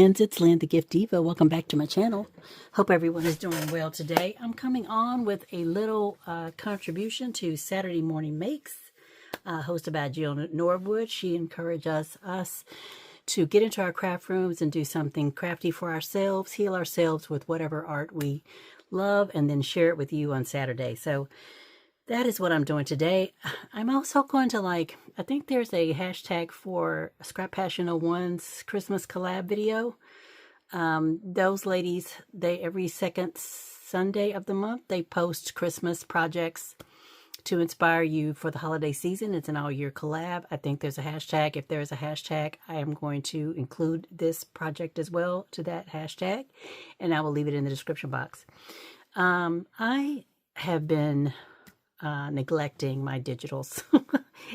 friends, it's Lynn the Gift Diva. Welcome back to my channel. Hope everyone is doing well today. I'm coming on with a little contribution to Saturday Morning Makes, hosted by Jill Norwood. She encouraged us to get into our craft rooms and do something crafty for ourselves, heal ourselves with whatever art we love, and then share it with you on Saturday. So that is what I'm doing today. I'm also going to I think there's a hashtag for Scrap Passion 01's Christmas collab video. Those ladies, every second Sunday of the month, they post Christmas projects to inspire you for the holiday season. It's an all-year collab. I think there's a hashtag. If there's a hashtag, I am going to include this project as well to that hashtag, and I will leave it in the description box. I have been neglecting my digitals.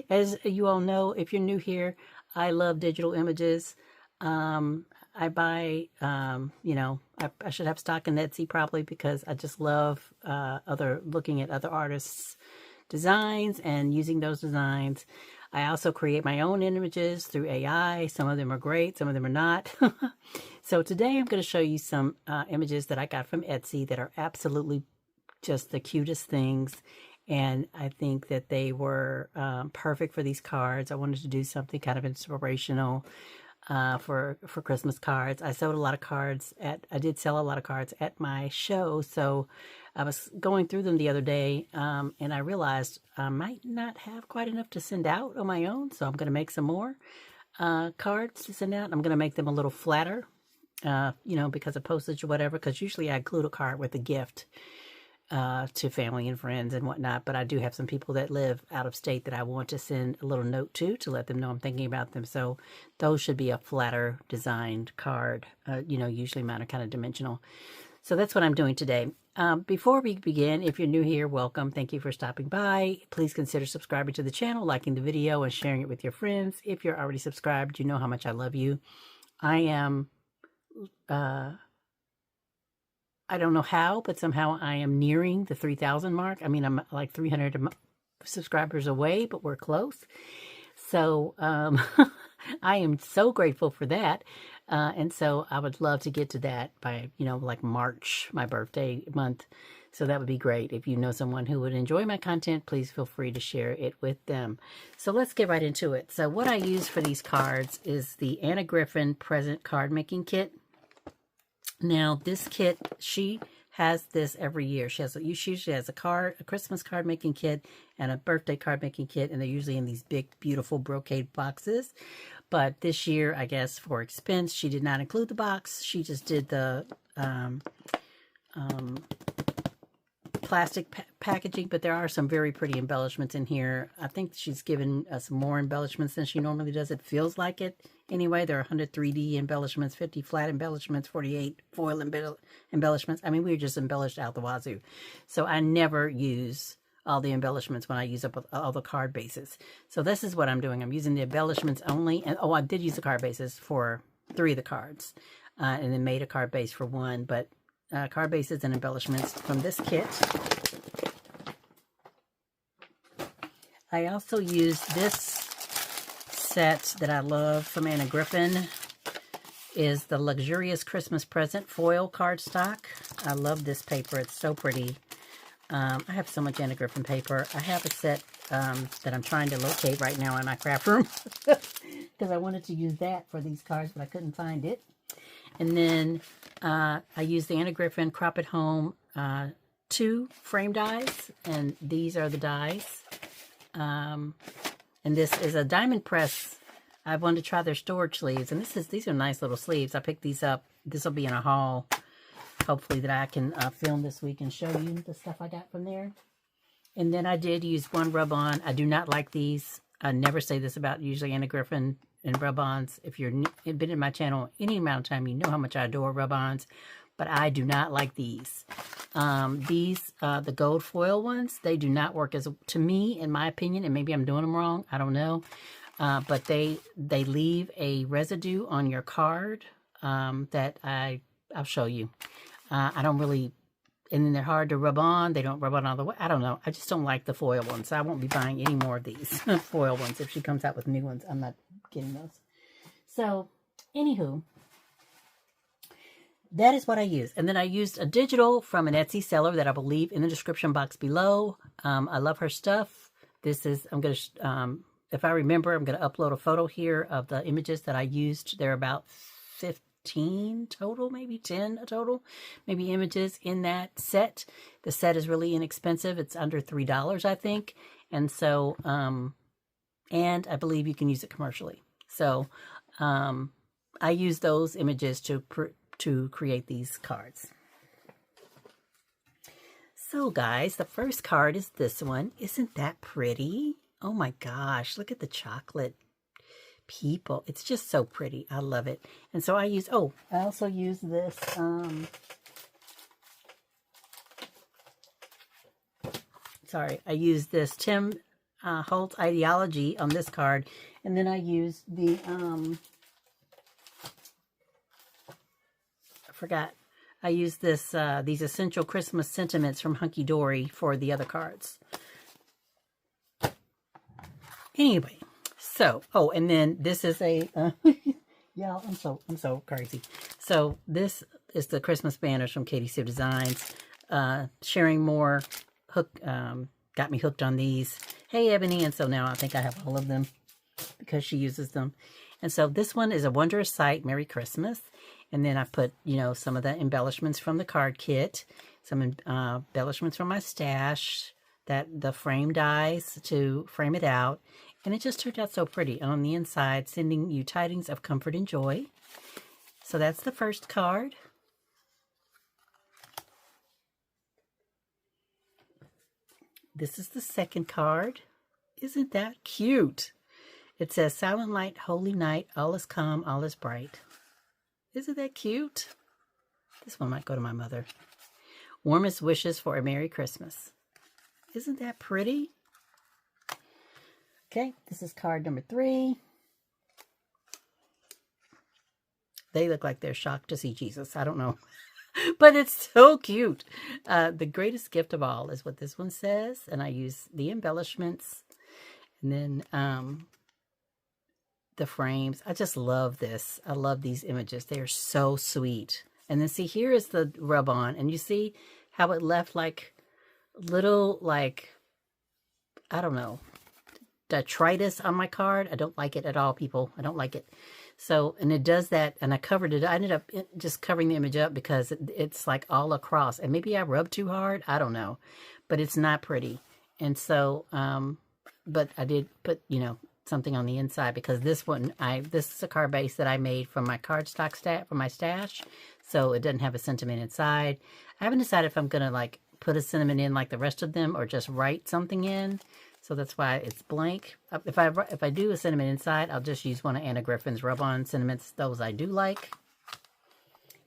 As you all know, if you're new here, I love digital images. I buy, I should have stock in Etsy probably, because I just love looking at other artists' designs and using those designs. I also create my own images through AI. Some of them are great, some of them are not. So today I'm going to show you some images that I got from Etsy that are absolutely just the cutest things. And I think that they were perfect for these cards. I wanted to do something kind of inspirational for Christmas cards. I did sell a lot of cards at my show. So I was going through them the other day, and I realized I might not have quite enough to send out on my own. So I'm going to make some more cards to send out. I'm going to make them a little flatter, because of postage or whatever, because usually I include a card with a gift to family and friends and whatnot, but I do have some people that live out of state that I want to send a little note to let them know I'm thinking about them. So those should be a flatter designed card. Usually mine are kind of dimensional. So that's what I'm doing today. Before we begin, if you're new here, welcome. Thank you for stopping by. Please consider subscribing to the channel, liking the video, and sharing it with your friends. If you're already subscribed, you know how much I love you. I don't know how, but somehow I am nearing the 3,000 mark. I mean, I'm like 300 subscribers away, but we're close. So I am so grateful for that. And so I would love to get to that by, like March, my birthday month. So that would be great. If you know someone who would enjoy my content, please feel free to share it with them. So let's get right into it. So what I use for these cards is the Anna Griffin Present Card Making Kit. Now, this kit, she has this every year. She usually has a Christmas card making kit and a birthday card making kit, and they're usually in these big, beautiful brocade boxes. But this year, I guess for expense, she did not include the box. She just did the plastic packaging, but there are some very pretty embellishments in here. I think she's given us more embellishments than she normally does. It feels like it. Anyway, there are 100 3D embellishments, 50 flat embellishments, 48 foil embellishments. I mean, we're just embellished out the wazoo. So I never use all the embellishments when I use up all the card bases. So this is what I'm doing. I'm using the embellishments only. And I did use the card bases for 3 of the cards, and then made a card base for 1. But card bases and embellishments from this kit. I also use this set that I love from Anna Griffin, is the Luxurious Christmas Present foil cardstock. I love this paper. It's so pretty. I have so much Anna Griffin paper. I have a set that I'm trying to locate right now in my craft room because I wanted to use that for these cards, but I couldn't find it. And then I use the Anna Griffin Crop at Home 2 frame dies, and these are the dies. And this is a diamond press. I wanted to try their storage sleeves, and these are nice little sleeves. I picked these up. This will be in a haul, hopefully, that I can film this week and show you the stuff I got from there. And then I did use 1 rub-on. I do not like these. I never say this about usually Anna Griffin and rub-ons. If you've been in my channel any amount of time, you know how much I adore rub-ons, but I do not like these. The gold foil ones, they do not work to me, in my opinion, and maybe I'm doing them wrong. I don't know. But they leave a residue on your card that I'll show you. I don't really, and then they're hard to rub on. They don't rub on all the way. I don't know. I just don't like the foil ones. So I won't be buying any more of these foil ones. If she comes out with new ones, I'm not getting those. So, anywho, that is what I use. And then I used a digital from an Etsy seller that I will leave in the description box below. I love her stuff. This is, I'm going to, if I remember, I'm going to upload a photo here of the images that I used. There are about 15 total, maybe 10 total, maybe images in that set. The set is really inexpensive. It's under $3, I think. And so, and I believe you can use it commercially. So, I use those images to create these cards. So guys, the first card is this one. Isn't that pretty? Oh my gosh, look at the chocolate people. It's just so pretty. I love it. And so I use, I also use this, I use this Tim Holtz Ideology on this card. And then I use the, I use this, these Essential Christmas Sentiments from Hunky Dory for the other cards. Anyway, so, and then this is a, yeah, I'm so crazy. So this is the Christmas banners from Katie Sue Designs. Sharing more, got me hooked on these. Hey, Ebony, and so now I think I have all of them because she uses them. And so this one is A Wondrous Sight, Merry Christmas. And then I put, some of the embellishments from the card kit, some embellishments from my stash, the frame dies to frame it out. And it just turned out so pretty. And on the inside, sending you tidings of comfort and joy. So that's the first card. This is the second card. Isn't that cute? It says, Silent Light, Holy Night, all is calm, all is bright. Isn't that cute? This one might go to my mother. Warmest wishes for a Merry Christmas. Isn't that pretty? Okay, this is card number 3. They look like they're shocked to see Jesus. I don't know. But it's so cute. The greatest gift of all is what this one says. And I use the embellishments. And then the frames. I just love this. I love these images. They are so sweet. And then see, here is the rub-on. And you see how it left like little, like, I don't know, detritus on my card. I don't like it at all, people. I don't like it. So, and it does that, and I covered it. I ended up just covering the image up because it's like all across. And maybe I rubbed too hard. I don't know. But it's not pretty. And so, but I did put, something on the inside because this one, this is a card base that I made from my cardstock from my stash. So it doesn't have a sentiment inside. I haven't decided if I'm going to like put a sentiment in like the rest of them or just write something in. So that's why it's blank. If I do a sentiment inside, I'll just use one of Anna Griffin's rub-on sentiments. Those I do like.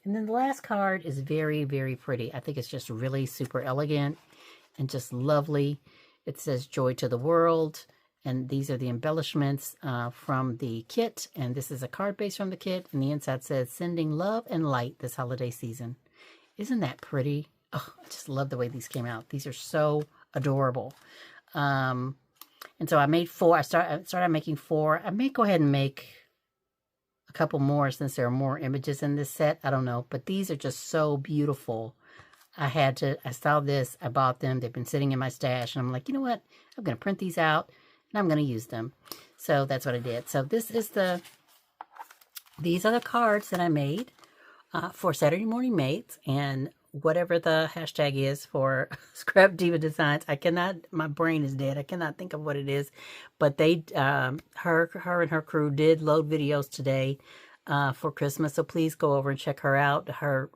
And then the last card is very, very pretty. I think it's just really super elegant and just lovely. It says Joy to the World. And these are the embellishments from the kit. And this is a card base from the kit. And the inside says, Sending love and light this holiday season. Isn't that pretty? Oh, I just love the way these came out. These are so adorable. And so I made 4. I started making 4. I may go ahead and make a couple more since there are more images in this set. I don't know. But these are just so beautiful. I saw this. I bought them. They've been sitting in my stash. And I'm like, you know what? I'm going to print these out. And I'm going to use them. So that's what I did. So this is these are the cards that I made for Saturday Morning Mates. And whatever the hashtag is for Scrap Diva Designs, my brain is dead. I cannot think of what it is. But they, her and her crew did load videos today for Christmas. So please go over and check her out. Her,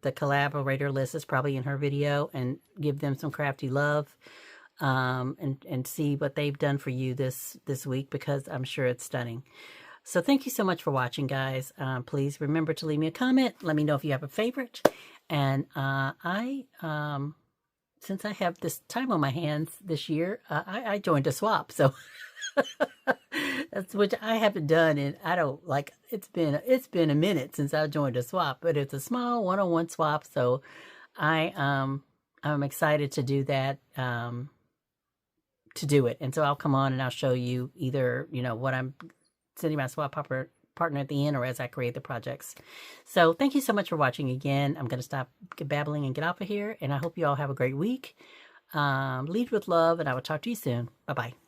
the collaborator list is probably in her video, and give them some crafty love. And see what they've done for you this week, because I'm sure it's stunning. So thank you so much for watching, guys. Please remember to leave me a comment. Let me know if you have a favorite. And since I have this time on my hands this year, I joined a swap. So that's which I haven't done, and I don't like. It's been a minute since I joined a swap, but it's a small one-on-one swap. So I'm excited to do that. To do it. And so I'll come on and I'll show you either, what I'm sending my swap partner at the end or as I create the projects. So thank you so much for watching again. I'm going to stop babbling and get off of here. And I hope you all have a great week. Lead with love, and I will talk to you soon. Bye-bye.